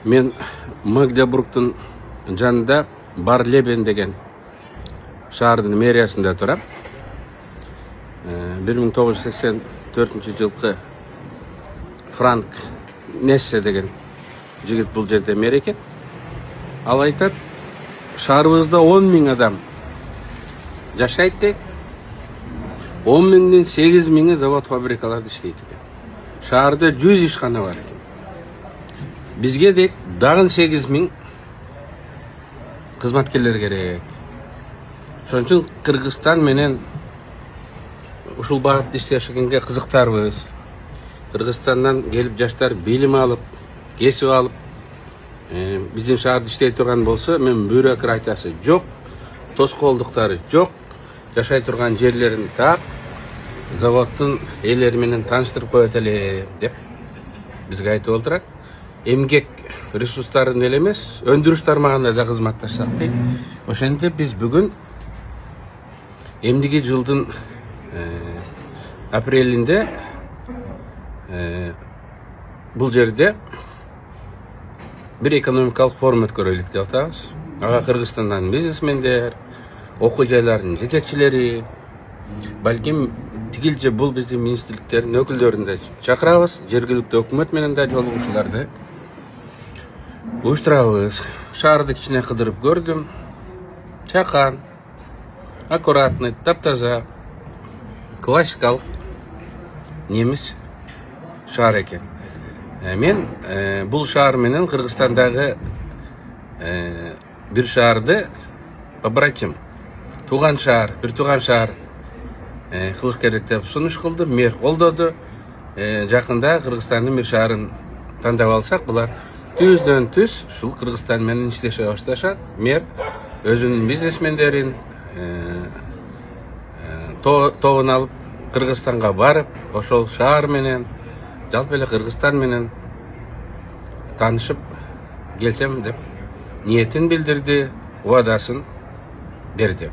Мен Магдебургтун жанында Барлебен деген шаардын мэриясында турам. 1984 жылкы Франк Нессе деген жигит бул жерде мэр экен. Ал айтат, шаарыбызда 10 000 адам жашайт дейт. 10 000ден 8 000 завод фабрикаларда иштейт экен. Шаарда 100 ишкана бар экен. Бизге дейт дагы 8 000 кызматкерлер керек. Ошон үчүн Кыргызстан менен ушул багытта иштешкенге кызыктарбыз. Кыргызстандан келип жаштар билим алып, кесип алып, биздин шаарда иштей турган болсо, мен бюрократиясы жок, тоскоолдуктары жок, жашай турган жерлерин таап, заводдун ээлери менен тааныштырып коет эле деп бизге айтып отурат. Эмгек ресурстарын эле эмес, өндүрүш тармагында да кызматташсак дейт. Ошентип биз бүгүн эмдиги жылдын апрелинде бул жерде бир экономикалык форум өткөрөлүк деп атабыз. Ага Кыргызстандан бизнесмендер, окуу жайлардын жетекчилери, балким тигилже бул биздин министрликтердин өкүлдөрүн да чакырабыз, жергиликтүү өкмөт менен да жолугушууларды уюштурабыз. Шаарды кичине кыдырып көрдүм. Чакан, аккуратный, таптаза, классикалык немис шаар экен. Мен бул шаар менен Кыргызстандагы бир шаарды побратим, тууган шаар, бир тууган шаар кылыш керек деп сунуш кылды, мэр колдоду. Жакында Кыргызстандын бир шаарын тандап алсак, булар түздөн түз ушул Кыргызстан менен иштеше башташат. Мэр өзүнүн бизнесмендерин тобун алып Кыргызстанга барып, ошол шаар менен, жалпы эле Кыргызстан менен таанышып келсем деп ниетин билдирди, убадасын берди.